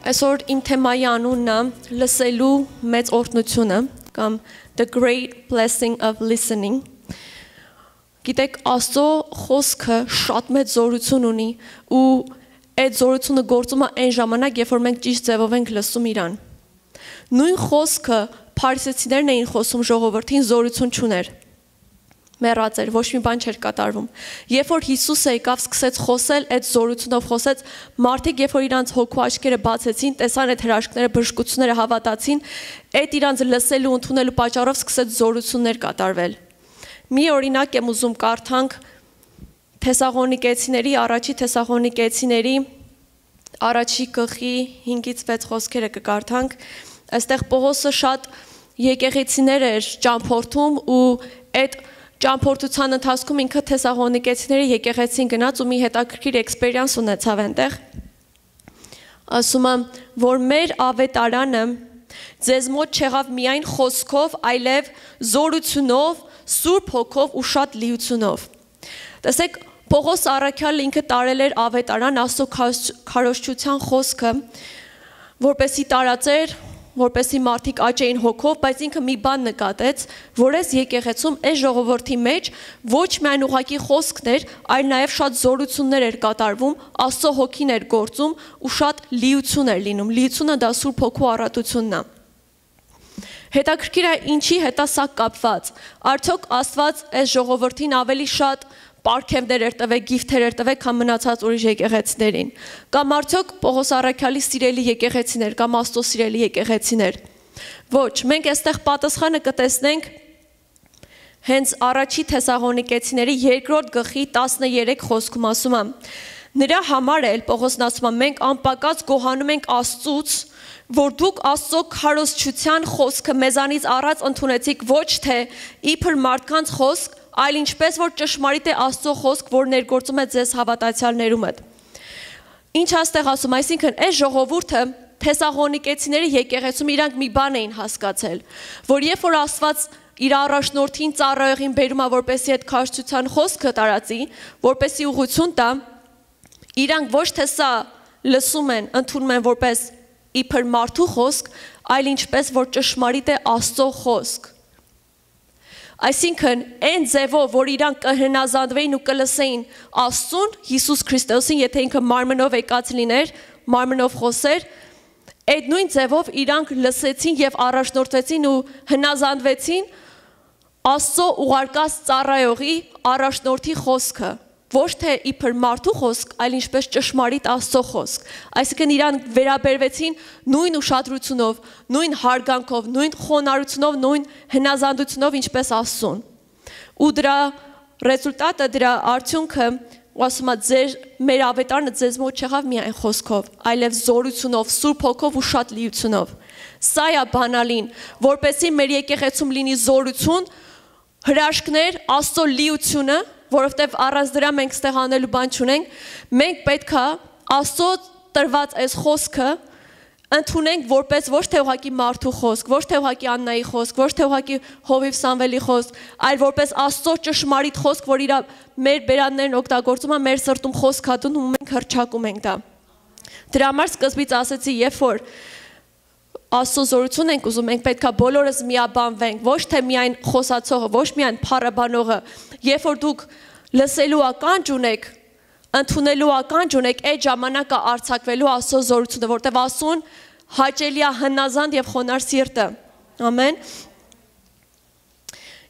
Այսօր իմ թեմայի անունն է լսելու մեծ օրհնությունը կամ The Great Blessing of Listening։ Գիտեք, Աստծո խոսքը շատ մեծ զորություն ունի ու այդ զորությունը գործում է այն ժամանակ, երբ որ մենք ճիշտ ձևով ենք լսում իրան։ Նույն խոսքը փարիսեցիներն էին խոսում ժողովրդին, զորություն չուներ։ Մեռած էր, ոչ մի բան չէր կատարվում։ Երբ որ Հիսուսը եկավ, սկսեց խոսել, այդ զորությունով խոսեց, մարդիկ երբ որ իրանց հոգու աչքերը բացեցին, տեսան այդ հրաշքները, բժշկությունները, հավատացին, այդ իրանց լսելու, ընդունելու պատճառով սկսեց զորություններ կատարվել։ Մի օրինակ եմ ուզում կարդանք Թեսաղոնիկեցիների, առաջի Թեսաղոնիկեցիների առաջի գլխի 5-ից 6 խոսքերը կկարդանք։ Այստեղ Պողոսը շատ եկեղեցիներ էր ճամփորդում ու այդ ճամփորդության ընթացքում ինքը Թեսաղոնիկեցիների եկեղեցին գնաց ու մի հետաքրքիր էքսպերիանս ունեցավ այնտեղ։ Ասում է, որ մեր ավետարանը ձեզ մոտ չեղավ միայն խոսքով, այլև զորությունով, Սուրբ Հոգով ու շատ լիությունով։ Տեսեք, Պողոս առաքյալը ինքը տարել էր ավետարան Աստծո քարոզչության խոսքը, որպեսզի տարածեր, որպեսզի մարդիկ աճեին հոգով, բայց ինքը մի բան նկատեց, որ այս եկեղեցում, այս ժողովրդի մեջ ոչ միայն ուղղակի խոսքն էր, այլ նաև շատ զորություններ էր կատարվում, Աստծո հոգին էր գործում ու շատ լիություն էր լինում։ Լիությունը դա Սուրբ Հոգու առատությունն է։ Հետաքրքիր է ինչի հետ է սա կապված։ Արդյոք Աստված այս ժողովրդին ավելի շատ պարգևներ էր տվել, գիֆթեր էր տվել, քան մնացած ուրիշ եկեղեցիներին։ Կամ արդյոք Պողոս առաքյալի սիրելի եկեղեցիներ կամ Աստծո սիրելի եկեղեցիներ։ Ոչ, մենք այստեղ պատասխանը կտեսնենք հենց առաջի Թեսաղոնիկեցիների 2-րդ գլխի 13 խոսքում ասում է. Նրա համար էլ Պողոսն ասում է, մենք անպակաս գոհանում ենք Աստծուց, որ դուք Աստծո քարոզչության խոսքը մեզանից առած ընդունեցիք ոչ թե իբր մարդկանց խոսք, այլ ինչպես որ ճշմարիտ է Աստծո խոսք, որ ներգործում է ձեզ հավատացյալներում հետ։ Ինչ աստեղ ասում, այսինքն այս ժողովուրդը Թեսաղոնիկեցիների եկեղեցում իրանք մի բան էին հասկացել, որ երբ որ Աստված իր առաջնորդին ծառայողին բերում է, որպեսզի այդ քարոզչության խոսքը տարածի, որպեսզի ուղղություն տա, իրանք ոչ թե սա լսում են, ընդունում են որպես իբր մարդու խոսք, այլ ինչպես որ ճշմարիտ է Աստծո խոսք։ Այսինքն, այն ձևով, որ իրանք կհնազանդվեին ու կլսեին Աստծուն, Հիսուս Քրիստոսին, եթե ինքը մարմնով եկած լիներ, մարմնով խոսեր, այդ նույն ձևով իրանք լսեցին եւ առաջնորդվեցին ու հնազանդվեցին Աստծո ուղարկած ծառայողի առաջնորդի խոսքը, ոչ թե իբր մարդու խոսք, այլ ինչպես ճշմարիտ Աստծո խոսք։ Այսինքն իրանք վերաբերվեցին նույն ուշադրությունով, նույն հարգանքով, նույն խոնարհությունով, նույն հնազանդությունով, ինչպես Աստծուն։ Ու դրա ռեզուլտատը, դրա արդյունքը, ասում է, մեր ավետարանը ձեզ մոտ չեղավ միայն խոսքով, այլև զորությունով, Սուրբ Հոգով ու շատ լիությունով։ Սա է բանալին, որպեսզի մեր եկեղեցում լինի զորություն, հրաշքներ, Աստծո լիությունը, որովհետև առանց դրա մենք ստեղ անելու բան չունենք, մենք պետք է Աստծո տրված այս խոսքը ընդունենք որպես ոչ թե ուղղակի մարդու խոսք, ոչ թե ուղղակի Աննայի խոսք, ոչ թե ուղղակի Հովիվ Սամվելի խոսք, այլ որպես Աստծո ճշմարիտ խոսք, որ իր մեր բերաններն օգտագործում է, մեր սրտում խոսք հատուն ու մենք հռչակում ենք դա։ Դրա համար սկզբից ասեցի, երբ որ Աստծո զորություն ենք ուզում, մենք պետք է բոլորս միաբանվենք, ոչ թե միայն խոսացողը, ոչ միայն փառաբանողը, երբ որ դուք լսելու ականջ ունեք, ընդունելու ականջ ունեք, այդ ժամանակը արձակվելու Աստծո զորությունը, որտեղ Աստծուն հաճելի է հնազանդ եւ խոնարհ սիրտը։ Ամեն։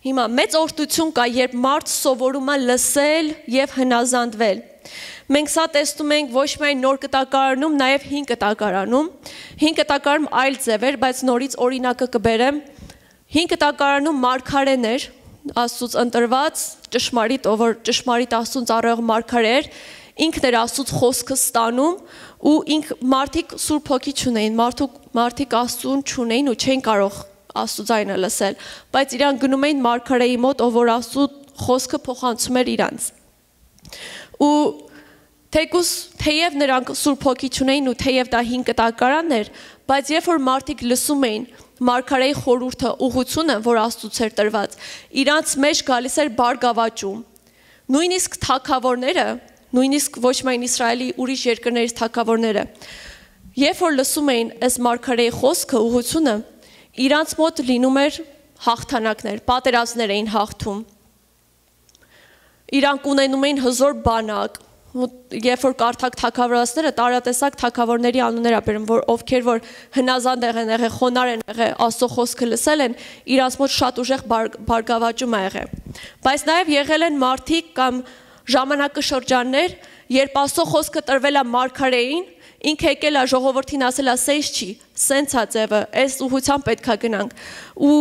Հիմա մեծ օրհնություն կա, երբ մարդ սովորում է լսել եւ հնազանդվել։ Մենք սա տեսնում ենք ոչ միայն նոր կտակարանում, նաև հին կտակարանում։ Հին կտակարանում այլ ձև էր, բայց նորից օրինակը կբերեմ։ Հին կտակարանում մարգարեն էր, Աստծուց ընտրված, ճշմարիտ, ով որ ճշմարիտ Աստծուն ծառայող մարգարե էր, ինքն էր Աստծուց խոսքը ստանում ու մարդիկ Սուրբ Հոգի չունեին, մարդիկ Աստծուն չունեին ու չէին կարող Աստծո ձայնը լսել, բայց իրանք գնում էին մարգարեի մոտ, ով որ Աստծո խոսքը փոխանցում էր իրանց։ Ու թեև նրանք Սուրբ Հոգի չունեին ու թեև դա հին կտակարանն էր, բայց երբ որ մարդիկ լսում էին մարգարեի խորհուրդը, ուղղությունը, որ Աստծուց էր տրված, իրանց մեջ գալիս էր բարգավաճում։ Նույնիսկ թագավորները, նույնիսկ ոչ միայն Իսրայելի ուրիշ երկրներից թագավորները, Երբ որ լսում էին այս մարգարեի խոսքը, ուղղությունը, իրանց մոտ լինում էր հաղթանակներ, պատերազմներ էին հաղթում։ Իրանք ունենում էին հզոր բանակ, երբ որ կարդակ թագավորացները, տարատեսակ թագավորների անուններ ապերում, որ ովքեր որ հնազանդ են եղել, խոնար են եղել, Աստծո խոսքը լսել են, իրանց մոտ շատ ուժեղ բարգավաճում է եղել։ Բայց նաև եղել են մարդիկ կամ ժամանակաշրջաններ, երբ Աստծո խոսքը տրվել է մարգարեին, ինքը եկել է ժողովրդին ասել է, սենց չի, սենց է ձևը, այս ուղղությամբ պետք է գնանք։ Ու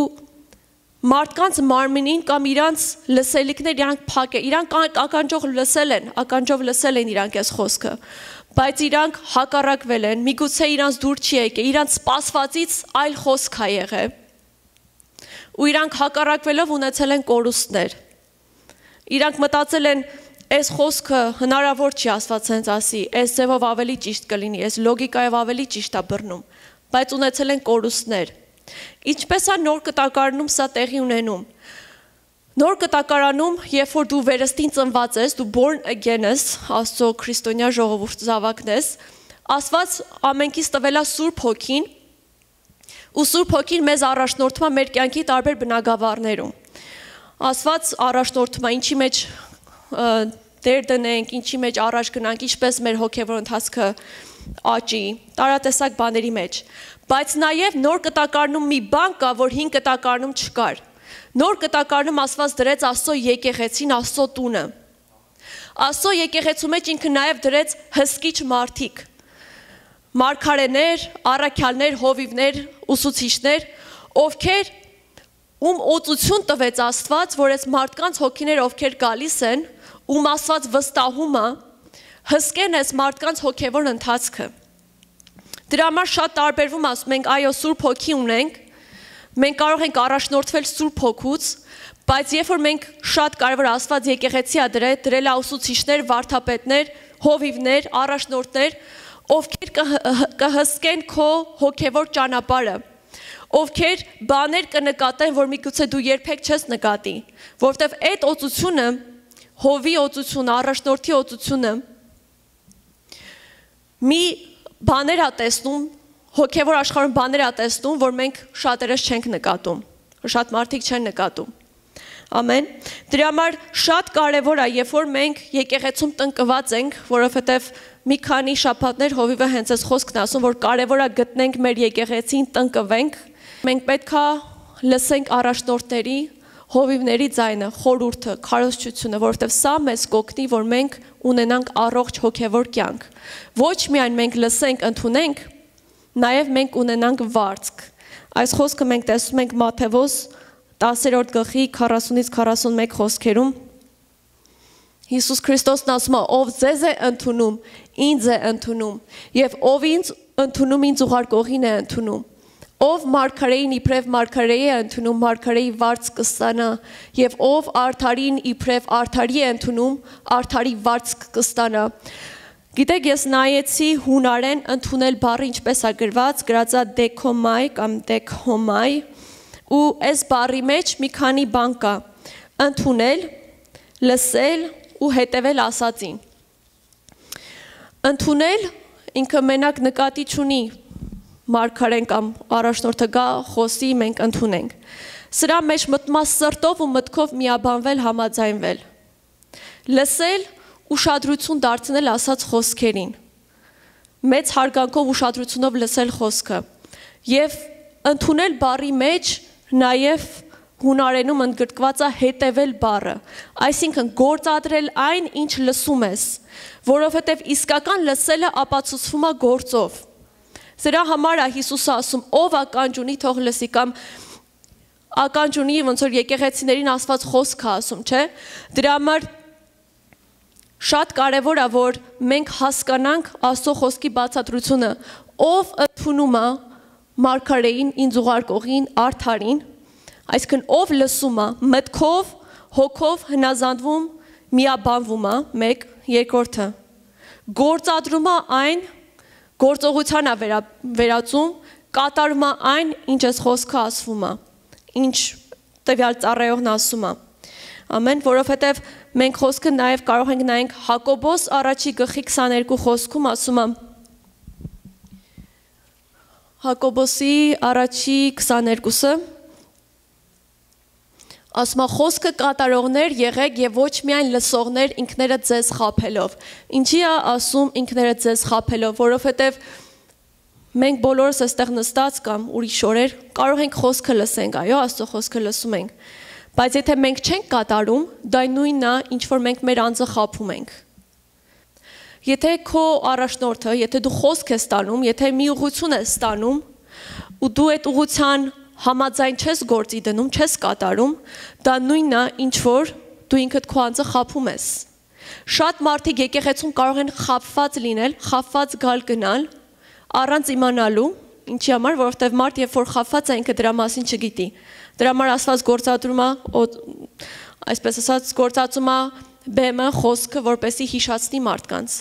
մարդկանց մարմինին կամ իրանց լսելիքներ իրանք փակ է, իրանք ականջով լսել են իրանք այս խոսքը, բայց իրանք հակառակվել են, միգուցե իրանց դուր չի եկել, իրանց սպասվածից այլ խոսք է եղել։ Ու իրանք հակառակվելով ունեցել են կորուստներ։ Իրանք մտածել են, այս խոսքը հնարավոր չի Աստված հենց ասի, այս ձևով ավելի ճիշտ կլինի, այս լոգիկայով ավելի ճիշտ է բռնում, բայց ունեցել են կորուստներ։ Ինչպես է նոր կտակարանում սա տեղի ունենում։ Նոր կտակարանում, երբ որ դու վերստին ծնված ես, դու born again ես, Աստծո քրիստոնյա ժողովուրդ զավակն ես, Աստված ամենքից տվել է Սուրբ Հոգին, ու Սուրբ Հոգին մեզ առաջնորդում է մեր կյանքի տարբեր բնագավառներում։ Աստված առաջնորդում է ինչի մեջ դեր դնենք, ինչի մեջ առաջ գնանք, ինչպես մեր հոգևոր ընթացքը աճի, տարատեսակ բաների մեջ։ Բայց նաև նոր կտակարանում մի բան կա, որ հին կտակարանում չկար։ Նոր կտակարանում Աստված դրեց Աստծո եկեղեցին, Աստծո տունը։ Աստծո եկեղեցու մեջ ինքը նաև դրեց հսկիչ մարդիկ, մարգարեներ, առաքյալներ, հովիվներ, ուսուցիչներ, ովքեր ում օծություն տվեց Աստված, որ այս մարդկանց հոգիներ ովքեր գալիս են, ում Աստված վստահում է, հսկեն այս մարդկանց հոգևոր ընթացքը։ Դրա համար շատ տարբերվում ասում ենք, այո, Սուրբ Հոգի ունենք, մենք կարող ենք առաջնորդվել Սուրբ Հոգուց, բայց երբ որ մենք շատ կարևոր Աստված եկեղեցի է դրել ուսուցիչներ, վարդապետներ, հովիվներ, առաջնորդներ, ովքեր կհսկեն քո հոգևոր ճանապարհը, ովքեր բաներ կնկատեն, որ միգուցե դու երբեք չես նկատի, որովհետև այդ օծությունը, հովի օծությունը, առաջնորդի օծությունը մի բաներ է տեսնում, հոգևոր աշխարհում բաներ է տեսնում, որ մենք շատերս չենք նկատում, շատ մարդիկ չեն նկատում։ Ամեն։ Դրա համար շատ կարևոր է, երբ որ մենք եկեղեցում տնկված ենք, որովհետև մի քանի շաբաթներ հովիվը հենց այս խոսքն ասում, որ կարևոր է գտնենք մեր եկեղեցին, տնկվենք, մենք պետք է լսենք առաջնորդների, հովիվների ձայնը, խորհուրդը, քարոզչությունը, որովհետև սա մեզ կօգնի, որ մենք ունենանք առողջ հոգևոր կյանք։ Ոչ միայն մենք լսենք, ընդունենք, նաև մենք ունենանք վարձք։ Այս խոսքը մենք տեսնում ենք Մատթեոս 10-րդ գլխի 40-ից 41 խոսքերում։ Հիսուս Քրիստոսն ասում է, ով ձեզ է ընդունում, ինձ է ընդունում, եւ ով ինձ ընդունում, ինձ ուղարկողին է ընդունում։ Ով մարգարեին իբրև մարգարեի է ընդունում, մարգարեի վարձ կստանա, եւ ով արդարին իբրև արդարի է ընդունում, արդարի վարձ կստանա։ Գիտեք, ես նայեցի հունարեն ընդունել բառը ինչպես է գրած է դեքոմայ կամ դեքհոմայ, ու այս բառի մեջ մի քանի բան կա. ընդունել, լսել ու հետևել ասածին։ Ընդունել ինքը մենակ նկատի չունի մարգարեն կամ առաջնորդը գա խոսի, մենք ընդունենք։ Սրա մեջ մտնում է սրտով ու մտքով միաբանվել, համաձայնվել։ Լսել, ուշադրություն դարձնել ասած խոսքերին։ Մեծ հարգանքով ուշադրությունով լսել խոսքը։ Եվ ընդունել բառի մեջ նաև հունարենում ընդգրկված է հետևել բառը, այսինքն գործադրել այն, ինչ լսում ես, որովհետև իսկական լսելը ապացուցվում է գործով։ Սրա համար է Հիսուսը ասում, ով ականջ ունի, թող լսի, կամ ականջ ունի, ոնց որ եկեղեցիներին Աստված խոսք է ասում, չէ՞։ Դրա համար շատ կարևոր է, որ մենք հասկանանք Աստծո խոսքի բացատրությունը, ով ընդունում է մարգարեին, ինձ ուղարկողին, արդարին, այսինքն ով լսում է, մտքով, հոգով հնազանդվում, միաբանվում է, մեկ, երկրորդը, գործադրում է այն, գործողության է վերածում, կատարում է այն, ինչ այս խոսքը ասվում է, ինչ տվյալ ծառայողն ասում է։ Ամեն, որովհետև մենք խոսքը նաև կարող ենք նայենք Հակոբոս առաջի գլխի 22 խոսքում ասում է. Հակոբոսի առաջի 22-ը ասում է խոսքը կատարողներ եղեք եւ ոչ միայն լսողներ ինքներդ ձեզ խաբելով։ Ինչի է ասում ինքներդ ձեզ խաբելով, որովհետեւ մենք բոլորս այստեղ նստած կամ ուրիշ օրեր կարող ենք խոսքը լսենք, այո, Աստծո խոսքը լսում ենք։ Բայց եթե մենք չենք կատարում, դա նույնն է, ինչ որ մենք մեր անձը խաբում ենք։ Եթե քո առաջնորդը, եթե դու խոսք ես ստանում, եթե մի ուղղություն ես ստանում, ու դու այդ ուղղության համաձայն չես գործի դնում, չես կատարում, դա նույնն է, ինչ որ դու ինքդ քո անձը խաբում ես։ Շատ մարդիկ եկեղեցում կարող են խաբված լինել, խաբված գալ գնալ, առանց իմանալու, ինչի համար, որովհետև մարդ երբ որ խաբված է, ինքը դրա մասին չգիտի։ Դրա համար Աստված գործադրում է, այսպես ասած, գործածում է բեմը, խոսքը, որպեսզի հիշացնի մարդկանց,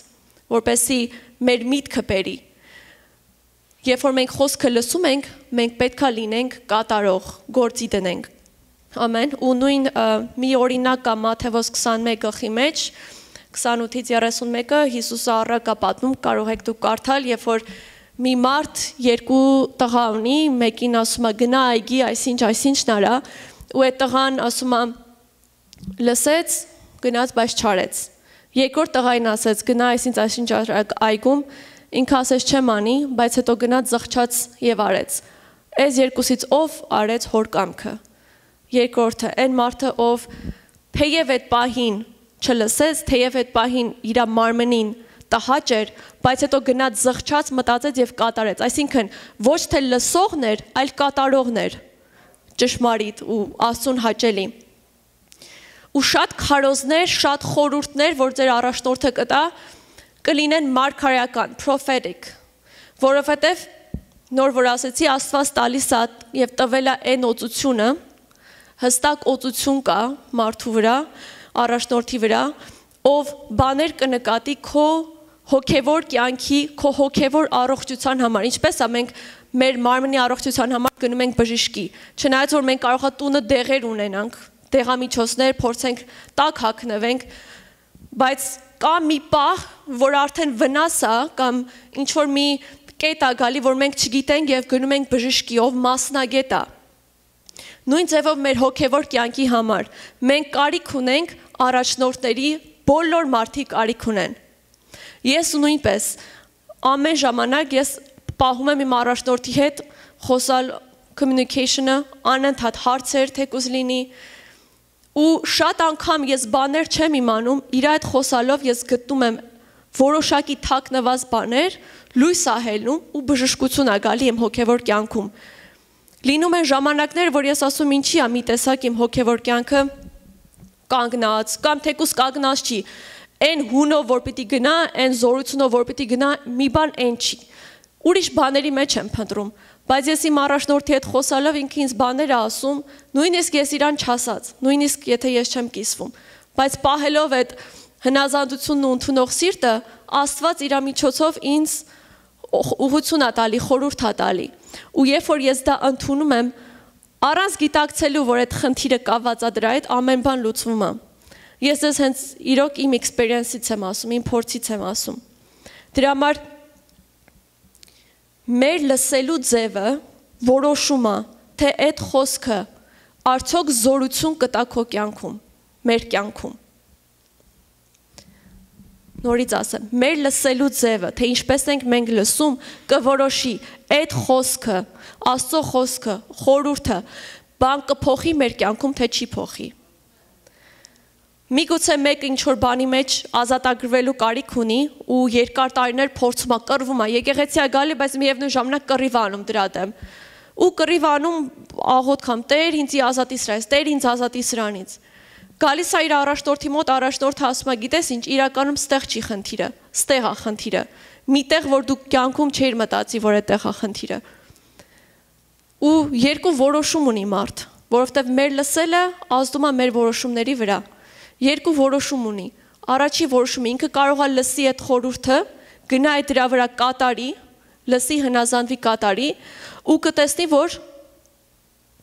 որպեսզի մեր միտքը բերի։ Երբ որ մենք խոսքը լսում ենք, մենք պետքա լինենք կատարող, գործի դնենք։ Ամեն։ Ու նույն մի օրինակ կա Մատթեոս 21 գլխի մեջ, 28-ից 31-ը Հիսուսը առակա պատմում, կարող եք դուք կարդալ, երբ որ մի մարդ երկու տղա ունի, մեկին ասում է գնա այգի, այսինչն արա, ու այդ տղան ասում է լսեց, գնաց, բայց չարեց։ Երկրորդ տղային ասեց գնա, այսինչ այգում, ինքը ասեց չեմ անի, բայց հետո գնաց զղջաց եւ արեց։ Այս երկուսից ով արեց հոր կամքը։ Երկրորդը, այն մարդը, ով թեև այդ պահին չլսեց, թեև այդ պահին իր մարմնին տհաճ էր, բայց հետո գնաց զղջաց, մտածեց եւ կատարեց։ Այսինքն ոչ թե լսողներ, այլ կատարողներ, ճշմարիտ ու Աստծուն հաճելի։ Ու շատ քարոզներ, շատ խորհուրդներ, որ ձեր առաջնորդը կտա, կլինեն մարգարեական, prophetic, որովհետև նոր որ ասեցի, Աստված տալիս է եւ տվել է այն օծությունը, հստակ օծություն կա մարդու վրա, առաջնորդի վրա, ով բաներ կնկատի քո հոգևոր կյանքի, քո հոգևոր առողջության համար, ինչպես է մենք մեր մարմնի առողջության համար գնում ենք բժշկի, չնայած որ մենք կարող է տունը դեղեր ունենանք, դեղամիջոցներ, փորձենք տակ հագնվենք, բայց կա մի պահ, որ արդեն վնաս է կամ ինչ որ մի կետ է գալի, որ մենք չգիտենք եւ գնում ենք բժշկի, ով մասնագետ է։ Նույն ձևով մեր հոգևոր կյանքի համար մենք կարիք ունենք առաջնորդների, բոլոր մարդիկ կարիք ունեն։ Ես նույնպես ամեն ժամանակ ես պահում եմ իմ առաջնորդի հետ խոսալ communication-ը, անընդհատ հարցեր թեկուզ լինի, ու շատ անգամ ես բաներ չեմ իմանում, իր այդ խոսալով ես գտնում եմ որոշակի թաքնված բաներ, լույս ահելում ու բժշկություն է գալի իմ հոգևոր կյանքում։ Լինում են ժամանակներ, որ ես ասում ինչի է մի տեսակ իմ հոգևոր կյանքը կանգնած, կամ թեկուզ կանգնած չի, այն հունով որ պիտի գնա, այն զորությունով որ պիտի գնա, մի բան այն չի։ Ուրիշ բաների մեջ եմ փնտրում, բայց ես իմ առաջնորդի հետ խոսալով ինքը ինձ բաներ է ասում, նույնիսկ ես իրան չասած, նույնիսկ եթե ես չեմ կիսվում, բայց պահելով այդ հնազանդությունն ու ընդունող սիրտը, Աստված իր միջոցով ինձ ուղղություն է տալի, խորհուրդ է տալի։ Ու երբ որ ես դա ընդունում եմ, առանց գիտակցելու, որ այդ խնդիրը կապված է դրա հետ, ամեն բան լուծվում է։ Ես ես հենց իրոք իմ էքսպերիենսից եմ ասում, իմ փորձից եմ ասում։ Դրա համար մեր լսելու ձևը որոշում է, թե այդ խոսքը արդյոք զորություն կտա քո կյանքում, մեր կյանքում։ Նորից ասեմ, մեր լսելու ձևը, թե ինչպես ենք մենք լսում, կորոշի այդ խոսքը, Աստծո խոսքը, խորհուրդը, բան կփոխի մեր կյանքում, թե չի փոխի։ Միգուցե մեկը ինչ-որ բանի մեջ ազատագրվելու կարիք ունի ու երկար տարիներ փորձում է, կռվում է, եկեղեցի է գալի, բայց միևնույն ժամանակ կռիվ անում դրա դեմ։ Ու կռիվ անում աղոթք ամ, Տեր ինձ ազատի սրանից, Տեր ինձ ազատի սրանից։ Գալիս է իր առաջնորդի մոտ, առաջնորդը ասում է, գիտես ինչ, իրականում ստեղ չի խնդիրը, ստեղ է խնդիրը։ Միտեղ, որ դու կյանքում չէիր մտածի, որ այդտեղ է խնդիրը։ Ու երկու որոշում ունի մարդ, որովհետև մեր լսելը ազդում է մեր որոշումների վրա։ Երկու որոշում ունի։ Առաջի որոշումը ինքը կարող է լսի այդ խորհուրդը, գնա այդ դրա վրա կատարի, լսի հնազանդվի կատարի ու կտեսնի, որ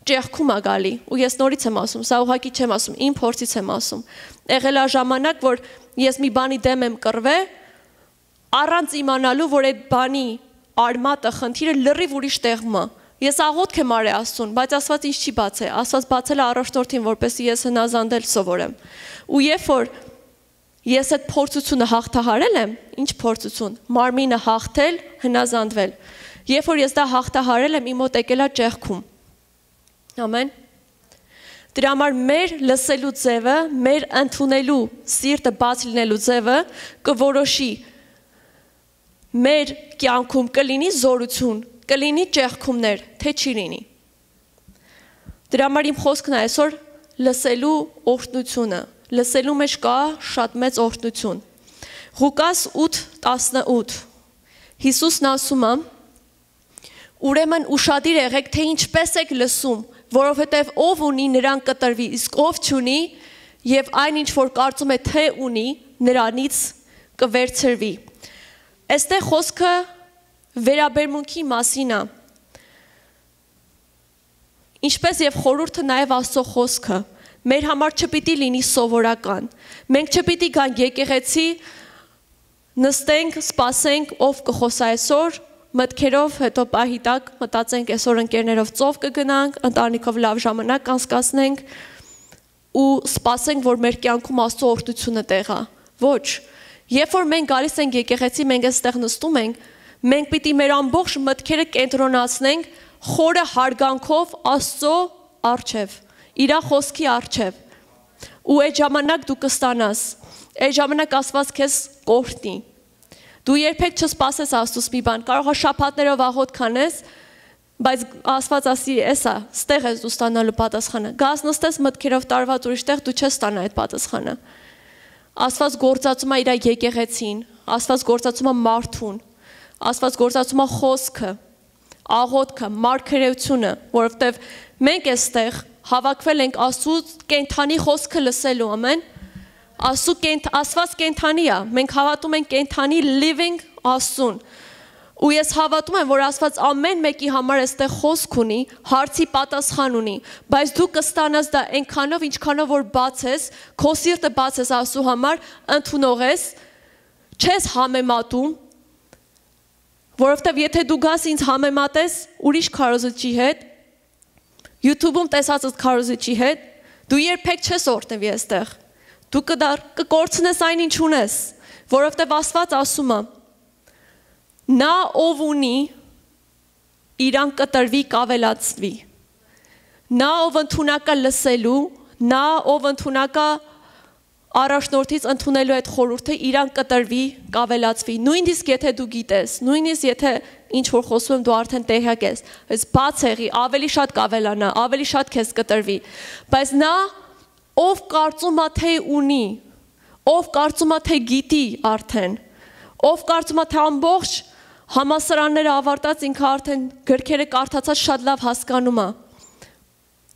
ճեղքում է գալի, ու ես նորից եմ ասում, սա ուղղակի չեմ ասում, իմ փորձից եմ ասում։ Եղել է ժամանակ, որ ես մի բանի դեմ եմ կռվել, առանց իմանալու, որ այդ բանի արմատը, խնդիրը լրիվ ուրիշ տեղում է։ Ես աղոթք եմ արել Աստծուն, բայց Աստված ինձ չի բացել։ Աստված բացել է առաջնորդին, որպեսզի ես հնազանդել սովորեմ։ Ու երբ որ ես այդ փորձությունը հաղթահարել եմ, ինչ փորձություն, մարմինը հաղթել, հնազանդվել։ Երբ որ ես դա հաղթահարել եմ, իմ մոտ եկել է ճեղքում։ Ամեն։ Դրա համար մեր լսելու ձևը, մեր ընդունելու սիրտը բաց լինելու ձևը կորոշի մեր կյանքում կլինի զորություն, կլինի ճեղքումներ, թե չի լինի։ Դրա համար իմ խոսքն է այսօր լսելու օրհնությունը, լսելու մեջ կա շատ մեծ օրհնություն։ Ղուկաս 8:18 Հիսուսն ասում է. ուրեմն ուշադիր եղեք, թե ինչպես եք լսում, որովհետև ով ունի նրան կտրվի, իսկ ով չունի, եւ այն ինչ որ կարծում է թե ունի, նրանից կվերցրվի։ Այստեղ խոսքը վերաբերմունքի մասին է։ Ինչպես եւ խորհուրդը նաեւ Աստծո խոսքը, մեր համար չպիտի լինի սովորական։ Մենք չպիտի գանք եկեղեցի, նստենք, սպասենք, ով կխոսա այսօր, մտքերով, հետո պահի տակ մտածենք այսօր ընկերներով ծով կգնանք, ընտանիքով լավ ժամանակ կանցկացնենք ու սպասենք, որ մեր կյանքում Աստծո օրհնությունը տեղա։ Ոչ։ Երբ որ մենք գալիս ենք եկեղեցի, մենք այստեղ նստում ենք, մենք պիտի մեր ամբողջ մտքերը կենտրոնացնենք խորը հարգանքով Աստծո առջև, իր խոսքի առջև։ Ու այդ ժամանակ դու կստանաս, այդ ժամանակ Աստված քեզ կօրհնի։ Դու երբեք չսպասես Աստծուց մի բան, կարող է շաբաթներով աղոթք անես, բայց Աստված ասի, էսա, ստեղ ես դու ստանալու պատասխանը։ Գաս նստես մտքերով տարված ուրիշ տեղ, դու չես ստանա այդ պատասխանը։ Աստված գործածում է իր եկեղեցին, Աստված գործածում է մարդուն, Աստված գործածում է խոսքը, աղոթքը, մարգարեությունը, որովհետև մենք այստեղ հավաքվել ենք Աստծուց կենթանի խոսքը լսելու, ամեն։ Աստված կենթանի է, մենք հավատում ենք կենթանի living Աստծուն։ Ու ես հավատում եմ, որ Աստված ամեն մեկի համար այստեղ խոսք ունի, հարցի պատասխան ունի, բայց դու կստանաս դա այնքանով, ինչքանով որ բացես, քո սիրտը բացես Աստծու համար, ընդունող ես, չես համեմատում, որովհետև եթե դու գաս ինձ համեմատես ուրիշ քարոզիչի հետ, YouTube-ում տեսածդ քարոզիչի հետ, դու երբեք չես օրհնվի այստեղ։ Դու կկորցնես այն ինչ ունես, որովհետև Աստված ասում է. նա ով ունի, իրան կտրվի, կավելացվի։ Նա ով ընդունակ է լսելու, նա ով ընդունակ է առաջնորդից ընդունելու այդ խորհուրդը, իրան կտրվի, կավելացվի։ Նույնիսկ եթե դու գիտես, նույնիսկ եթե ինչ որ խոսում եմ դու արդեն տեղյակ ես, այս բաց եղի, ավելի շատ կավելանա, ավելի շատ քեզ կտրվի։ Բայց նա ով կարծում է թե ունի, ով կարծում է թե գիտի արդեն, ով կարծում է թե ամբողջ համասարանները ավարտած ինքը արդեն գրքերը կարդացած շատ լավ հասկանում է,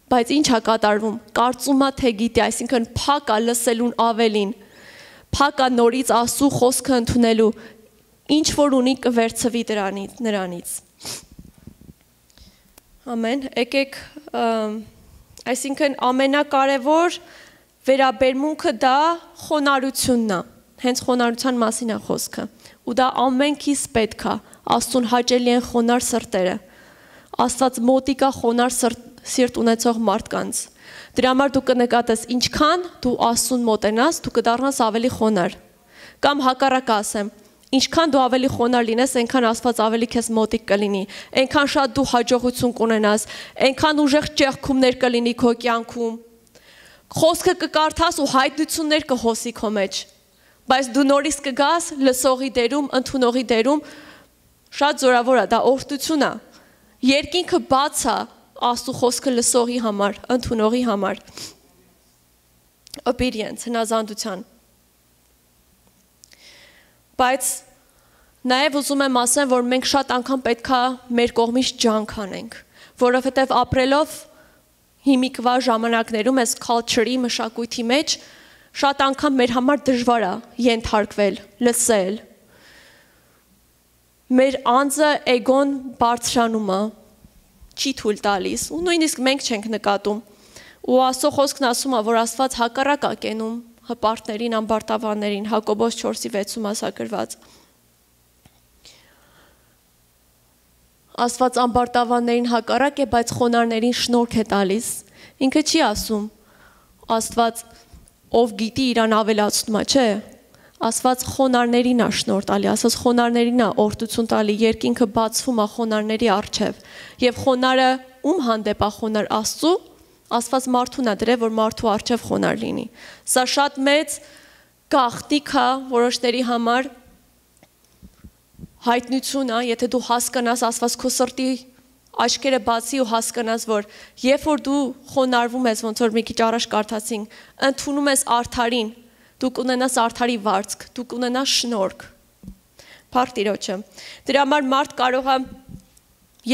բայց ինչ է կատարվում, կարծում է թե գիտի, այսինքն փակ է լսելուն ավելին, փակ է նորից Աստծու խոսքը ընդունելու, ինչ որ ունի կվերցվի նրանից։ Ամեն, եկեք, այսինքն ամենակարևոր վերաբերմունքը դա խոնարհությունն է, հենց խոնարհության մասին է խոսքը, ու դա ամենքից պետք է, Աստծուն հաճելի են խոնարհ սրտերը, Աստված մոտիկ է խոնարհ սիրտ ունեցող մարդկանց, դրա համար դու կնկատես ինչքան դու Աստծուն մոտենաս, դու կդառնաս ավելի խոնարհ, կամ հակառակը ասեմ, ինչքան դու ավելի խոնարհ լինես, այնքան Աստված ավելի քեզ մոտիկ կլինի, այնքան շատ դու հաջողություն կունենաս, այնքան ուժեղ ճեղքումներ կլինի քո կյանքում, խոսքը կկարդաս ու հայտնություններ կհոսի քո մեջ, բայց դու նորից կգաս լսողի դերում, ընդունողի դերում, շատ զորավոր է, դա օրհնություն է, երկինքը բաց է Աստծու խոսքը լսողի համար, ընդունողի համար, obedience, հնազանդության, բայց նաև ուզում եմ ասեմ, որ մենք շատ անգամ պետք է մեր կողմից ջանք անենք, որովհետև ապրելով հիմիկվա ժամանակներում այս culture-ի մշակույթի մեջ շատ անգամ մեր համար դժվար է ենթարկվել, լսել։ Մեր անձը էգոն բարձրանում է, չի թույլ տալիս, ու նույնիսկ մենք չենք նկատում։ Ու Աստծո խոսքն ասում է, որ Աստված հակառակ է կենում հպարտներին, ամբարտավաններին, Հակոբոս 4:6-ում ասագրված։ Աստված ամբարտավաններին հակառակ է, բայց խոնարհներին շնորհք է տալիս։ Ինքը չի ասում Աստված ով գիտի իրան ավելացնում է, չէ։ Աստված խոնարհներին է շնորհ տալի, ասած խոնարհներին է օրհնություն տալի, երկինքը բացվում է խոնարհների առջև։ Եվ խոնարհը ում հանդեպ է խոնարհ Աստծու, Աստված մարդուն է դրել, որ մարդու առջև խոնարհ լինի։ Սա շատ մեծ գաղտնիք է որոշների համար, հայտնություն է, եթե դու հասկանաս Աստված քո սրտի աչքերը բացի ու հասկանաս, որ երբ որ դու խոնարհվում ես, ոնց որ մի քիչ առաջ կարդացինք, ընդունում ես արդարին, դու կունենաս արդարի վարձք, դու կունենաս շնորհք։ Փառք Տիրոջը։ Դրա համար մարդ կարող է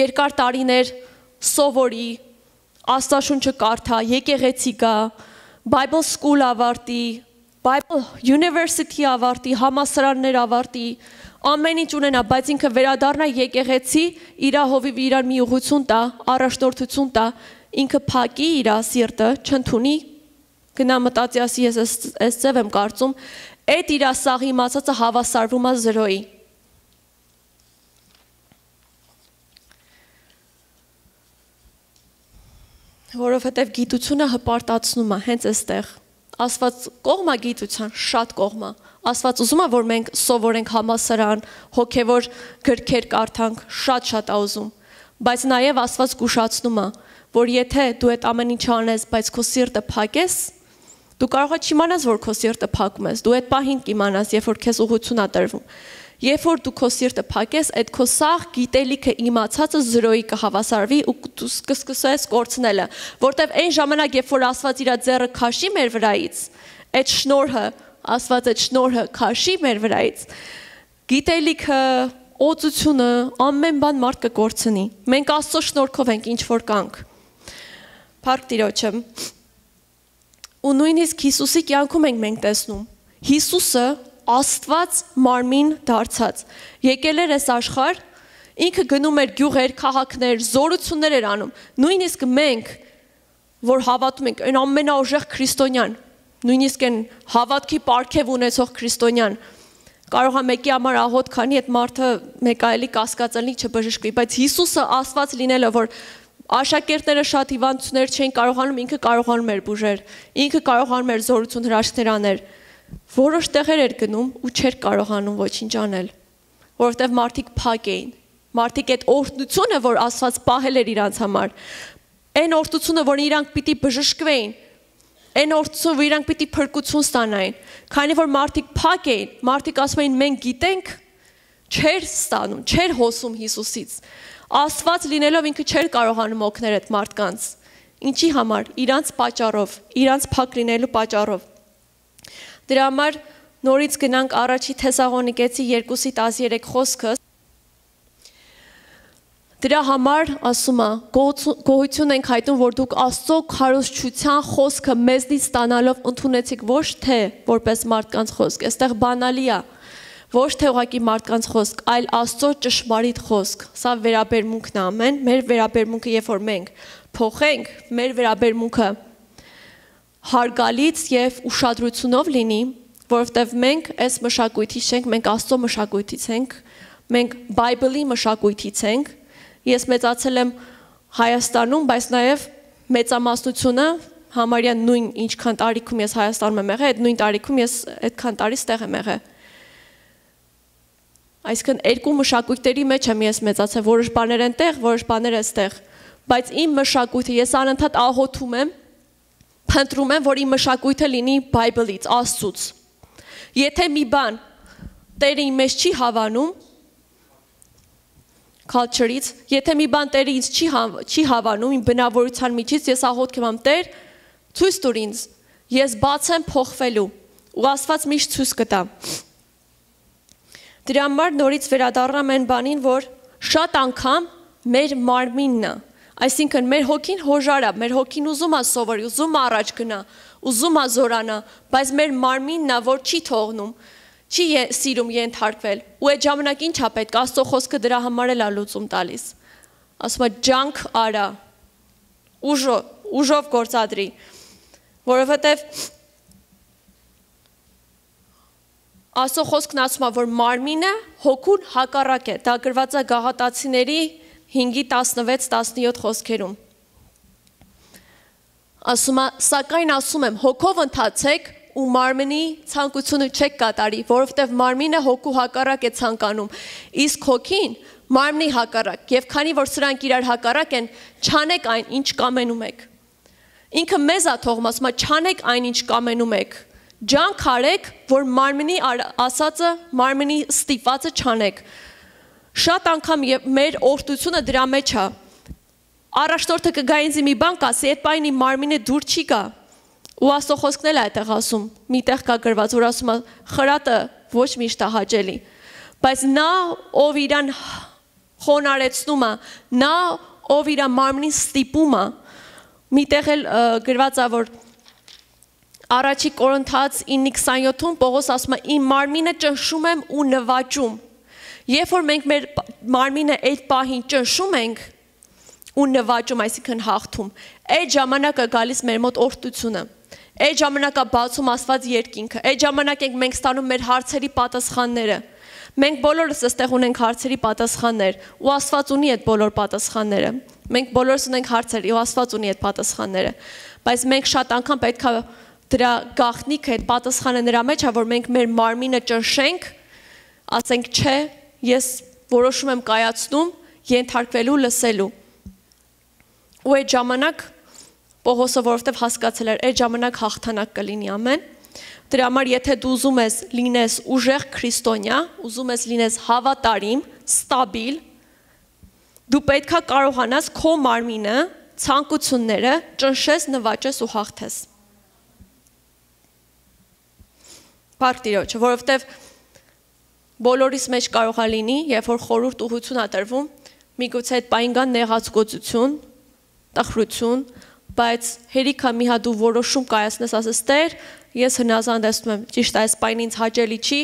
երկար տարիներ սովորի, Աստվածաշունչը կարդա, եկեղեցի գա, Bible School ավարտի, Bible University ավարտի, համալսարաններ ավարտի, ամեն ինչ ունենա, բայց ինքը վերադառնա եկեղեցի, իր հովիվ իրար մի ուղղություն տա, առաջնորդություն տա, ինքը փակի իր սիրտը, չընդունի, գնա մտածի ասի ես այս ձև եմ կարծում, այդ իր սաղի իմացածը հավասարվում է 0-ի։ Որովհետև գիտությունը հպարտացնում է հենց այստեղ։ Աստված կողմա գիտության, շատ կողմա։ Աստված ուզում է, որ մենք սովորենք համալսարան, հոգևոր գրքեր կարդանք, շատ է ուզում։ Բայց նաև Աստված զգուշացնում է, որ եթե դու այդ ամեն ինչ անես, բայց քո սիրտը փակես, դու կարող ես չիմանաս, որ քո սիրտը փակում ես, դու այդ պահին կիմանաս, երբ որ քեզ ուղղություն է տրվում։ Երբ որ դու քո սիրտը փակես, այդ քո սաղ գիտելիքը իմացածը 0-ի կհավասարվի ու դու կսկսես կորցնելը, որտեվ այն ժամանակ, երբ որ Աստված իր ձեռը քաշի մեր վրայից, այդ շնորհը, Աստված այդ շնորհը քաշի մեր վրայից, գիտելիքը, օծությունը, ամեն բան մարդ կկորցնի։ Մենք Աստծո շնորհքով ենք ինչ որ կանք։ Փառք Տիրոջը։ Ու նույնիսկ Հիսուսի կյանքում ենք մենք տեսնում։ Հիսուսը Աստված մարմին դարձած եկել էր այս աշխարհ, ինքը գնում էր գյուղեր, քաղաքներ, զորություններ էր անում։ Նույնիսկ մենք, որ հավատում ենք, այն ամենաուժեղ քրիստոնյան, նույնիսկ այն հավատքի պարգև ունեցող քրիստոնյան, կարող է մեկի համար աղոտ քանի այդ մարդը մեկ այլի կասկածելի չբժշկվի, բայց Հիսուսը Աստված լինելը, որ աշակերտները շատ հիվանդություններ չէին կարողանում, ինքը կարողանում էր բուժել, ինքը կարողանում էր զորություն հրաշքներ անել։ Որոշ տեղեր էր գնում ու չէր կարողանում ոչինչ անել, որովհետև մարդիկ փակ էին։ Մարդիկ այդ օրհնությունը, որ Աստված պահել էր իրանց համար, այն օրհնությունը, որ իրանք պիտի բժշկվեին, այն օրհնությունը, որ իրանք պիտի փրկություն ստանային, քանի որ մարդիկ փակ էին, մարդիկ ասում էին մենք գիտենք, չէր ստանում, չէր հոսում Հիսուսից։ Աստված լինելով ինքը չէր կարողանում օգնել այդ մարդկանց։ Ինչի համար? Իրանց պատճառով, իրանց փակ լինելու պատճառով։ Դրա համար նորից գնանք առաջի Թեսաղոնիկեցի 2:13 խոսքը։ Դրա համար ասում է, գոհություն ենք հայտնում, որ դուք Աստծո քարոզչության խոսքը մեզնից ստանալով ընդունեցիք ոչ թե որպես մարդկանց խոսք, այստեղ բանալի է, ոչ թե ուղղակի մարդկանց խոսք, այլ Աստծո ճշմարիտ խոսք։ Սա վերաբերմունքն է, ամեն, մեր վերաբերմունքը, երբ որ մենք փոխենք, մեր վերաբերմունքը հարգալից եւ ուշադրությունով լինի, որովհետեւ մենք այս մշակույթից չենք, մենք Աստծո մշակույթից ենք, մենք Բայբլի մշակույթից ենք։ Ես մեծացել եմ Հայաստանում, բայց նաեւ մեծամասնությունը համարյա նույն ինչքան տարիքում ես Հայաստանում եմ եղել, այդ նույն տարիքում ես այդքան տարի ստեղ եմ եղել։ Այսինքն երկու մշակույթերի մեջ եմ ես մեծացել, որոշ բաներ են տեղ, որոշ բաներ այստեղ, բայց իմ մշակույթը ես անընդհատ աղոթում եմ, փնտրում եմ, որ իմ մշակույթը լինի Բայբլից, Աստծուց։ Եթե մի բան Տերը իմ մեջ չի հավանում, culture-ից, եթե մի բան Տերը ինձ չի հավանում, իմ բնավորության միջից, ես աղոթում եմ Տեր, ցույց տուր ինձ, ես բաց եմ փոխվելու, ու Աստված միշտ ցույց կտա։ Դրա համար նորից վերադառնամ այն բանին, որ շատ անգամ մեր մարմինն է, այսինքն մեր հոգին հոժար է, մեր հոգին ուզում է սովորի, ուզում է առաջ գնա, ուզում է զորանա, բայց մեր մարմինն է, որ չի թողնում, չի սիրում ենթարկվել, ու այդ ժամանակ ինչ է պետք, Աստծո խոսքը դրա համար էլ է լուծում տալիս։ Ասում է ջանք արա, ուժով գործադրի, որովհետև Աստծո խոսքն ասում է, որ մարմինը հոգուն հակառակ է, դա գրված է Գաղատացիների 5:16-17 խոսքերում։ Ասում է, սակայն ասում եմ, հոգով ընթացեք ու մարմնի ցանկությունը չեք կատարի, որովհետև մարմինը հոգու հակառակ է ցանկանում, իսկ հոգին մարմնի հակառակ, եւ քանի որ սրանք իրար հակառակ են, չանեք այն, ինչ կամենում եք։ Ինքը մեզ է թողում, ասում է, չանեք այն, ինչ կամենում եք։ Ջանք արեք, որ մարմնի ասածը, մարմնի ստիպվածը չանեք։ Շատ անգամ մեր օրհնությունը դրա մեջ է։ Առաջնորդը կգա ինձ մի բան կասի, այդ բանի մարմինը դուր չի գա։ Ու Աստծո խոսքն էլ է այդտեղ ասում, միտեղ կա գրված, որ ասում է, խրատը ոչ միշտ է հաճելի։ Բայց նա, ով իրան խոնարեցնում է, նա, ով իր մարմնին ստիպում է, միտեղ էլ գրված է, որ Առաջի Կորինթաց 9:27-ում Պողոս ասում է, իմ մարմինը ճնշում եմ ու նվաճում։ Երբ որ մենք մեր մարմինը այդ պահին ճնշում ենք ու նվաճում, այսինքն հաղթում, այդ ժամանակը գալիս մեր մոտ օրհնությունը։ Այդ ժամանակը բացում Աստված երկինքը։ Այդ ժամանակ ենք մենք ստանում մեր հարցերի պատասխանները։ Մենք բոլորս այստեղ ունենք հարցերի պատասխաններ, ու Աստված ունի այդ բոլոր պատասխանները։ Մենք բոլորս ունենք հարցեր, ու Աստված ունի այդ պատասխանները։ Բայց մենք շատ անգամ պետք է դրա գաղտնիքը, այդ պատասխանը նրա մեջ է, որ մենք մեր մարմինը ճնշենք, ասենք չէ, ես որոշում եմ կայացնում, ենթարկվելու, լսելու։ Ու այդ ժամանակ Պողոսը, որովհետև հասկացել էր, այդ ժամանակ հաղթանակ կլինի, ամեն։ Դրա համար, եթե դու ուզում ես լինես ուժեղ քրիստոնյա, ուզում ես լինես հավատարիմ, ստաբիլ, դու պետք է կարողանաս քո մարմինը, ցանկությունները ճնշես, նվաճես ու հաղթես։ Փառք Տիրոջը, որովհետև բոլորիս մեջ կարող է լինի, երբ որ խորհուրդ ուղղություն է տրվում, միգուցե այդ պահին կա նեղացկոծություն, տխրություն, բայց հերիք է մի հատ դու որոշում կայացնես, ասես Տեր, ես հնազանդեցնում եմ, ճիշտ է, այս պահին ինձ հաճելի չի,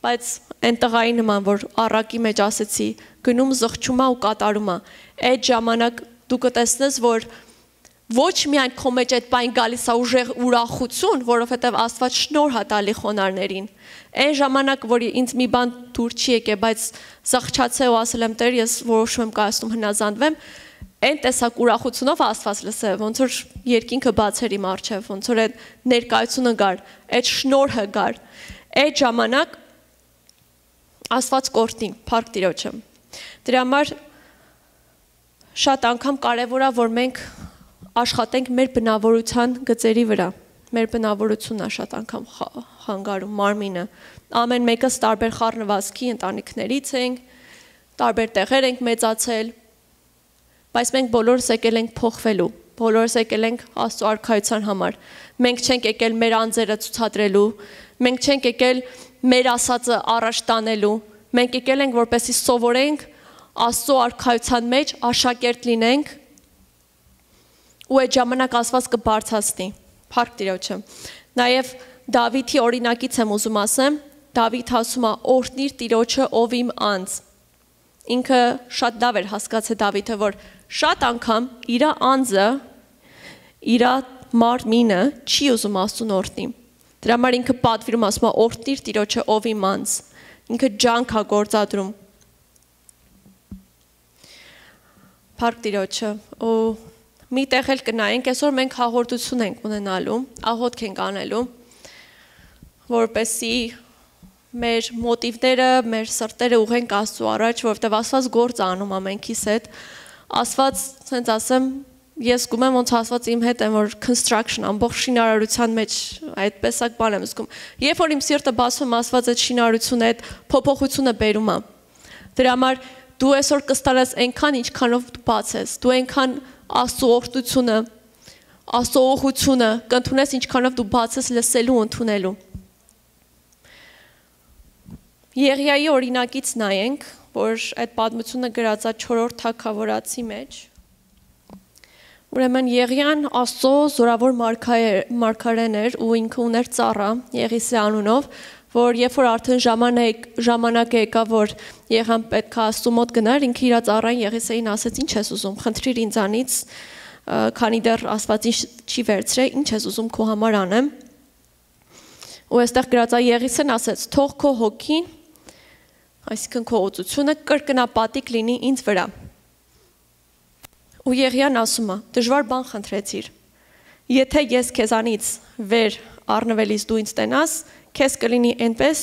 բայց այն տղայի նման, որ առակի մեջ ասեցի, գնում զղջում է ու կատարում է։ Այդ ժամանակ դու կտեսնես, որ ոչ միայն քո մեջ այդ պահին գալիս է ուժեղ ուրախություն, որովհետև Աստված շնորհ է տալի խոնարհներին։ Այն ժամանակ, որ ինձ մի բան դուր չի եկել, բայց զղջացել ու ասել եմ Տեր, ես որոշում եմ կայացնում հնազանդվեմ, այն տեսակ ուրախությունով Աստված լսել, ոնց որ երկինքը բացեր իմ առջև, ոնց որ այդ ներկայությունը գար, այդ շնորհը գար։ Այդ ժամանակ Աստված կորտնի, փառք Տիրոջը։ Դրա համար շատ անգամ կարևոր է, որ մենք աշխատենք մեր բնավորության գծերի վրա։ Մեր բնավորությունն է շատ անգամ խանգարում մարմինը։ Ամեն մեկս տարբեր խառնվածքի ընտանիքներից ենք, տարբեր տեղեր ենք մեծացել, բայց մենք բոլորս եկել ենք փոխվելու, բոլորս եկել ենք Աստծո արքայության համար։ Մենք չենք եկել մեր անձերը ցուցադրելու, մենք չենք եկել մեր ասածը առաջ տանելու, մենք եկել ենք որպեսզի սովորենք Աստծո արքայության մեջ աշակերտ լինենք, ու այդ ժամանակ Աստված կբարձրացնի, փառք Տիրոջը։ Նաև Դավիթի օրինակից եմ ուզում ասեմ, Դավիթ ասում է, օրհնիր Տիրոջը, ով իմ անձ։ Ինքը շատ լավ էր հասկացել Դավիթը, որ շատ անգամ իր անձը, իր մարմինը չի ուզում Աստծուն օրհնի։ Դրա համար ինքը պատվիրում ասում է, օրհնիր Տիրոջը, ով իմ անձ։ Ինքը ջանք է գործադրում։ Փառք Տիրոջը։ Ու մի տեղ էլ կնայենք, այսօր մենք հաղորդություն ենք ունենալու, աղոթք ենք անելու, որպեսզի մեր մոտիվները, մեր սրտերը ուղենք Աստծո առաջ, որովհետև Աստված գործ անում ամենքիս հետ։ Աստված, ասենց ասեմ, ես զգում եմ, ոնց Աստված իմ հետ եմ, որ construction, ամբողջ շինարարության մեջ այդպեսակ բան եմ զգում։ Երբ որ իմ սիրտը բացում, Աստված այդ շինարարությունը, այդ փոփոխությունը բերում է։ Դրա համար դու այսօր կստանաս այնքան, ինչքանով դու բացես, դու այնքան Աստծո օրհնությունը, Աստծո ուղղությունը կընդունես ինչքանով դու բացես լսելու ու ընդունելու։ Եղիայի օրինակից նայենք, որ այդ պատմությունը գրած է 4-րդ թագավորացի մեջ։ Ուրեմն Եղիան Աստծո զորավոր մարգարեն էր ու ինքը ուներ ծառա Եղիսե անունով, որ երբ որ արդեն ժամանակը եկավ, որ Եղիան պետք է Աստծո մոտ գնար, ինքը իր ծառային Եղիսեին ասեց, ինչ ես ուզում, խնդրիր ինձանից, քանի դեռ Աստված չի վերցրել, ինչ ես ուզում քո համար անեմ։ Ու այստեղ գրած է Եղիսեն ասեց, թող քո հոգին, այսինքն քո օծությունը կրկնապատիկ լինի ինձ վրա։ Ու Եղիան ասում է. դժվար բան խնդրեցիր։ Եթե ես քեզանից վեր առնվելիս դու ինձ տենաս, քեզ կլինի այնպես,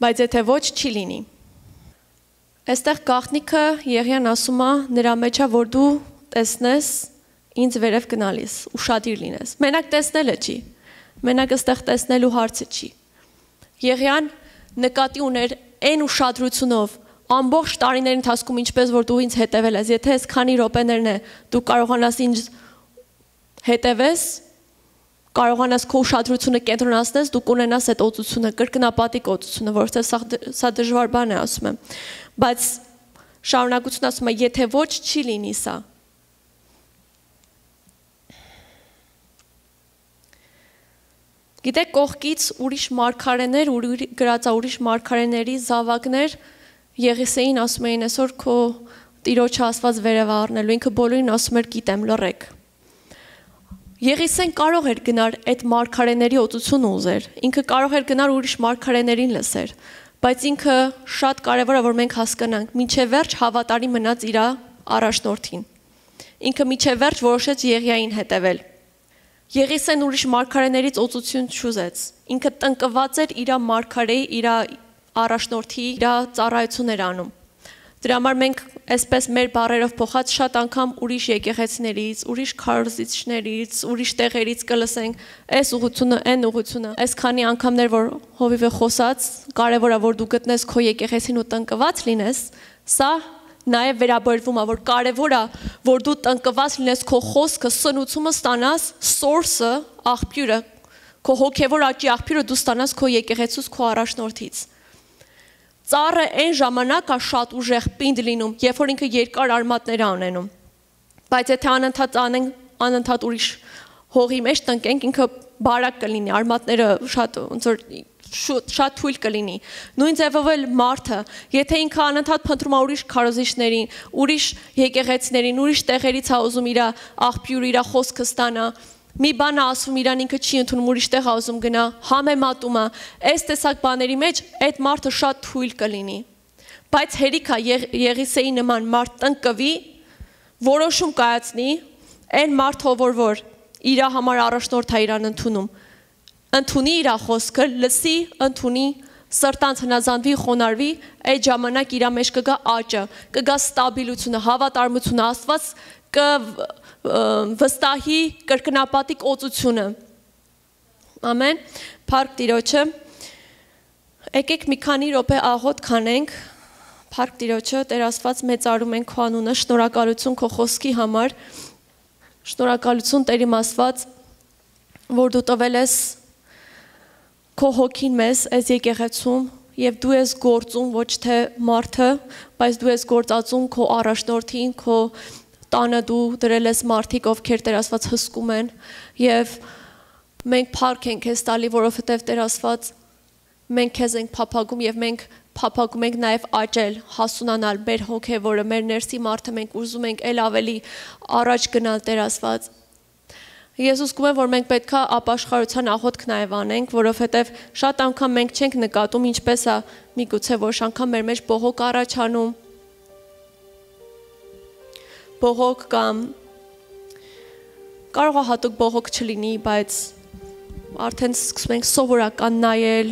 բայց եթե ոչ, չի լինի։ Այստեղ գաղտնիքը Եղիան ասում է նրա մեջ է, որ դու տեսնես ինձ վերև գնալիս, ուշադիր լինես։ Մենակ տեսնելը չի, մենակ այստեղ տեսնելու հարցը չի։ Եղիան նկատի ուներ այն ուշադրությունով, ամբողջ տարիների ընթացքում ինչպես որ դու ինձ հետևել ես, եթե այս քանի րոպեներն է դու կարողանաս ինձ հետևես, կարողանաս քո ուշադրությունը կենտրոնացնես, դու կունենաս այդ օծությունը, կրկնապատիկ օծությունը, որովհետև սա դժվար բան է, ասում եմ, բայց շարունակությունը ասում է, եթե ոչ չի լինի սա։ Գիտեք, կողքից ուրիշ մարգարեներ, գրած ուրիշ մարգարեների զավակներ Եղիսեին ասում էին այսօր քո տիրոջը ասված վերև առնելու, ինքը բոլորին ասում էր գիտեմ, լռեք։ Եղիսեն կարող էր գնալ այդ մարգարեների օծությունը ուզեր, ինքը կարող էր գնալ ուրիշ մարգարեներին լսեր, բայց ինքը շատ կարևոր է, որ մենք հասկանանք, մինչև վերջ հավատարի մնաց իր առաջնորդին։ Ինքը մինչև վերջ որոշեց Եղիային հետևել։ Եղիսեն ուրիշ մարգարեներից օծություն չուզեց, ինքը տնկված էր իր մարգարեի, իր առաջնորդի, իր ծառայություններ անում։ Դրա համար մենք այսպես մեր բառերով փոխած շատ անգամ ուրիշ եկեղեցիներից, ուրիշ քարոզիչներից, ուրիշ տեղերից կլսենք այս ուղղությունը, այն ուղղությունը։ Այսքանի անգամներ որ հովիվ է խոսած, կարևոր է որ դու գտնես քո եկեղեցին ու տնկված լինես, սա նաև վերաբերվում է որ կարևոր է որ դու տնկված լինես քո խոսքը, սնուցումը ստանաս, source-ը, աղբյուրը, քո հոգևոր աճի աղբյուրը դու ստանաս քո եկեղեցուց, քո առաջնորդից։ Ծառը այն ժամանակ է շատ ուժեղ պինդ լինում, երբ որ ինքը երկար արմատներ է անենում։ Բայց եթե անընդհատ ուրիշ հողի մեջ տնկենք, ինքը բարակ կլինի, արմատները շատ թույլ կլինի։ Նույն ձևով էլ մարդը, եթե ինքը անընդհատ փնտրում է ուրիշ քարոզիչներին, ուրիշ եկեղեցիներին, ուրիշ տեղերից է ուզում իր աղբյուրը, իր խոսքը ստանա, մի բան է ասում իրան ինքը չի ընդունում ուրիշ տեղ է ուզում գնա, համեմատում է, այս տեսակ բաների մեջ այդ մարդը շատ թույլ կլինի։ Բայց հերիք է Եղիսեի նման մարդ տնկվի, որոշում կայացնի, այն մարդը որ իր համար առաջնորդ է իրան ընդունում, ընդունի իր խոսքը, լսի, ընդունի, սրտանց հնազանդվի, խոնարհվի, այդ ժամանակ իր մեջ կգա աճը, կգա ստաբիլությունը, հավատարմությունը, Աստված կվստահի կրկնապատիկ օծությունը։ Ամեն, փառք Տիրոջը։ Եկեք մի քանի րոպե աղոթ քանենք, փառք Տիրոջը, Տեր Աստված մեծարում ենք քո անունը, շնորհակալություն քո խոսքի համար, շնորհակալություն Տեր իմ Աստված, որ դու տվել ես քո հոգին մեզ այս եկեղեցում եւ դու ես գործում ոչ թե մարդը, բայց դու ես գործածում քո առաջնորդին, քո տանը դու դրել ես մարդիկ, ովքեր Տեր Աստված հսկում են եւ մենք փառք ենք քեզ տալի, որովհետեւ Տեր Աստված մենք քեզ ենք փափագում եւ մենք փափագում ենք նաեւ աճել, հասունանալ մեր հոգեվորը, մեր ներսի մարդը մենք ուզում ենք ել ավելի առաջ գնալ Տեր Աստված։ Ես ուզում եմ, որ մենք պետքա ապաշխարության աղոթք նաև անենք, որովհետև շատ անգամ մենք չենք նկատում ինչպես է միգուցե որ անգամ մեր մեջ բողոք առաջանում, բողոք կամ կարող է հատուկ բողոք չլինի, բայց արդեն սկսում ենք սովորական նայել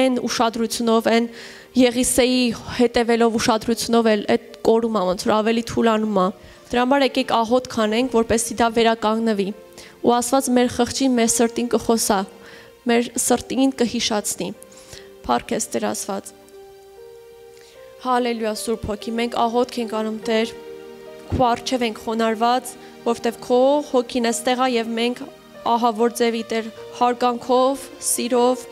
այն ուշադրությունով, այն Եղիսեի հետևելով ուշադրությունով էլ այդ կորումը ոնց որ ավելի թուլանում է։ Դրա համար եկեք աղոթ քանենք, որպեսզի դա վերականգնվի։ Ու Աստված մեր խղճին, մեր սրտին կխոսա, մեր սրտին կհիշացնի։ Փառք ես Տեր Աստված։ Հալելույա Սուրբ Հոգի, մենք աղոթք ենք անում Տեր, քո առջև ենք խոնարհված, որովհետև քո հոգին էստեղ է եւ մենք ահավոր ձևի Տեր հարգանքով, սիրով,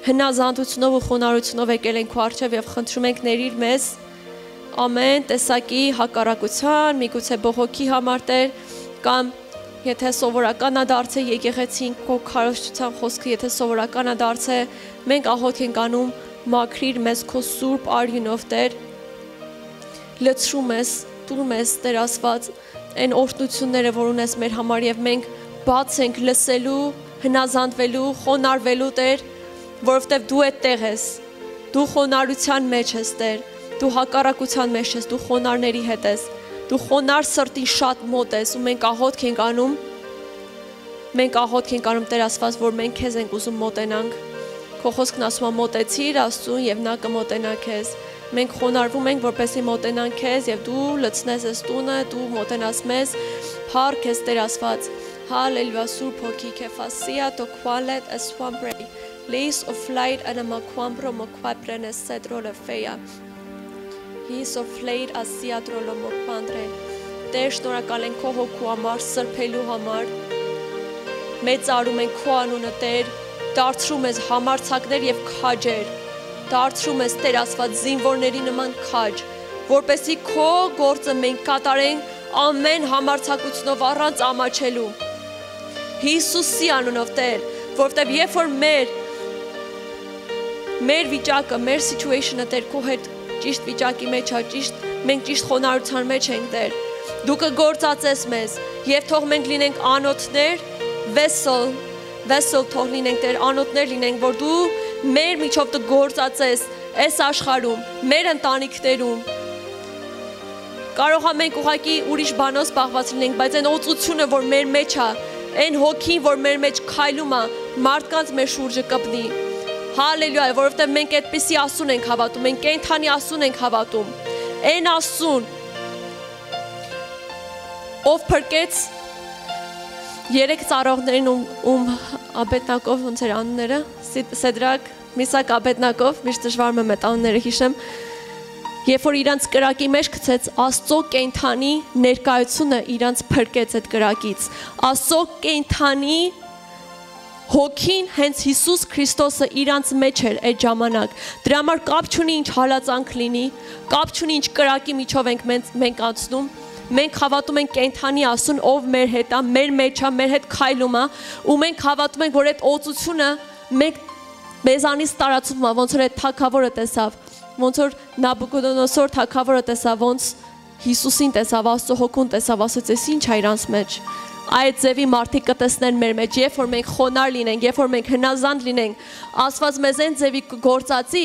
հնազանդությունով ու խոնարհությունով եկել ենք քո առջև եւ խնդրում ենք ներիր մեզ ամեն տեսակի հակառակության, միգուցե բողոքի համար Տեր, կամ եթե սովորական է դարձել եկեղեցին քո քարոզչության խոսքը, եթե սովորական է դարձել, մենք աղոթք ենք անում մաքրիր մեզ քո սուրբ արյունով Տեր, լցրում ես, տունում ես Տեր Աստված, այն օրհնությունները, որ ունես մեր համար եւ մենք բաց ենք լսելու, հնազանդվելու, խոնարհվելու Տեր, որովհետեւ դու այդտեղ ես, դու խոնարհության մեջ ես Տեր, Դու հակառակության մեջ ես, դու խոնարհների հետ ես, դու խոնարհ սրտի շատ մոտ ես ու մենք աղոթք ենք անում Տեր Աստված, որ մենք քեզ ենք ուզում մոտենանք։ Քո խոսքն ասում է մոտեցիր Աստծուն եւ նա կմոտենա քեզ։ Մենք խոնարհվում ենք, որպեսզի մոտենանք քեզ եւ դու լցնես այս տունը, դու մոտենաս մեզ, փառք քեզ Տեր Աստված։ Հալելույա, Սուրբ Հոգի, քեֆասիա տո քվալետ ասվամբրե։ Լիս of light anamakwambro mokwaprene sedrole feya. His of light asiadrolo mokpandre. Տեր շնորհակալ ենք քո հոգու համար, սրբելու համար։ Մեծ արում ենք քո անունը Տեր, դարձրում ես համարձակներ եւ քաջեր։ Դարձրում ես Տեր Աստված զինվորների նման քաջ, որպեսզի քո գործը մենք կատարենք ամեն համարձակությունով առանց ամաչելու։ Հիսուսի անունով Տեր, որովհետեւ երբ որ մեր վիճակը, մեր situation-ը Տեր քո հետ ճիշտ վիճակի մեջ է, մենք ճիշտ խոնարհության մեջ ենք Տեր։ Դու կգործածես մեզ եւ թող մենք լինենք անոթներ, vessel թող լինենք Տեր, անոթներ լինենք, որ դու մեր միջով կգործածես այս աշխարհում, մեր ընտանիքներում։ Կարող է մենք ուղղակի ուրիշ բանով զբաղված լինենք, բայց այն օծությունը, որ մեր մեջ է, այն հոգին, որ մեր մեջ քայլում է, մարդկանց մեր շուրջը կպնի։ Հալելույա, որովհետև մենք այդպիսի Աստծուն ենք հավատում, մենք կենդանի Աստծուն ենք հավատում։ Այն Աստծուն, ով փրկեց 3 ծառողներին ում Աբեդնագով ոնց էր անունները, Սեդրակ, Միսակ, Աբեդնագով, միշտ դժվար եմ այդ անունները հիշեմ։ Երբ որ իրանց կրակի մեջ գցեց, Աստծո կենդանի ներկայությունը իրանց փրկեց այդ կրակից։ Աստծո կենդանի հոգին հենց Հիսուս Քրիստոսը իրանց մեջ էր այդ ժամանակ։ Դրա համար կապ չունի ինչ հալածանք լինի, կապ չունի ինչ կրակի միջով ենք մենք անցնում։ Մենք հավատում ենք կենդանի Աստծուն, ով մեր հետ է, մեր մեջ է, մեր հետ քայլում է, ու մենք հավատում ենք, որ այդ օծությունը մեզանից տարածվում է, ոնց որ այդ թագավորը տեսավ, ոնց որ Նաբուկոդոնոսոր թագավորը տեսավ, ոնց Հիսուսին տեսավ, Աստծո հոգուն տեսավ, ասաց, «Էս ինչ է իրանց մեջ»։ Այդ ձևի մարդիկ կտեսնեն մեր մեջ, երբ որ մենք խոնարհ լինենք, երբ որ մենք հնազանդ լինենք, Աստված մեզ այն ձևի կգործածի,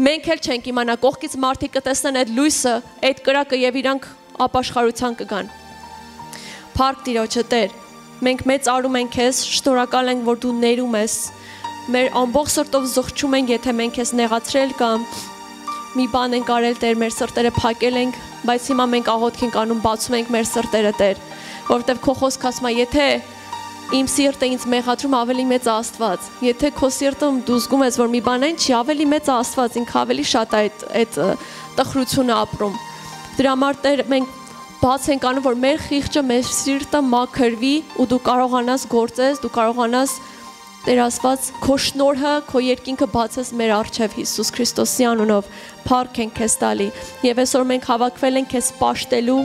մենք էլ չենք իմանա, կողքից մարդիկ կտեսնեն այդ լույսը, այդ կրակը եւ իրանք ապաշխարության կգան։ Փառք Տիրոջը Տեր, մենք մեծ արում ենք քեզ, շնորհակալ ենք, որ դու ներում ես։ Մեր ամբողջ սրտով զղջում ենք, եթե մենք քեզ նեղացրել կամ մի բան ենք արել Տեր, մեր սրտերը փակել ենք, բայց հիմա մենք աղոթք ենք անում, բացում ենք մեր սրտերը Տեր, որովհետև քո խոսքը ասում է, եթե իմ սիրտը ինձ մեղադրում ավելի մեծ է Աստված, եթե քո սիրտը դու զգում ես, որ մի բան այն չի, ավելի մեծ է Աստված, ինքը ավելի շատ է այդ տխրությունը ապրում։ Դրա համար Տեր, մենք բաց ենք անում, որ մեր խիղճը, մեր սիրտը մաքրվի ու դու կարողանաս գործես, դու կարողանաս Տեր Աստված, քո շնորհը, քո երկինքը բացես մեր առջև Հիսուս Քրիստոսի անունով, փառք ենք քեզ տալի։ Եվ այսօր մենք հավաքվել ենք քեզ պաշտելու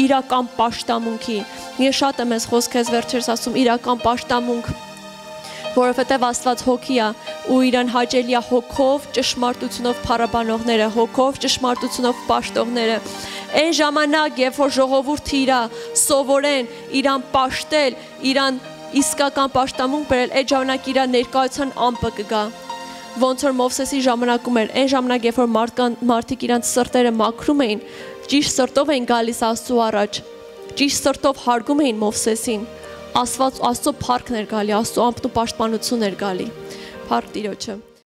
իրական պաշտամունքի։ Ես շատ եմ այս խոսքերս վերջերս ասում իրական պաշտամունք, որովհետև Աստված հոգի է ու իրան հաճելի է հոգով ճշմարտությունով փառաբանողները, հոգով ճշմարտությունով պաշտողները։ Այն ժամանակ, երբ որ ժողովուրդը իրա սովորեն, իրան պաշտել, իրան իսկական պաշտամունք բերել, այդ ժամանակ իր ներկայության ամպը կգա։ Ոնց որ Մովսեսի ժամանակում էր, այն ժամանակ, երբ որ մարդիկ իրանց սրտերը մաքրում էին, ճիշտ սրտով էին գալիս Աստծու առաջ, ճիշտ սրտով հարգում էին Մովսեսին, Աստծո փառքն էր գալի, Աստծո ամպն ու պաշտպանությունն էր գալի։ Փառք Տիրոջը։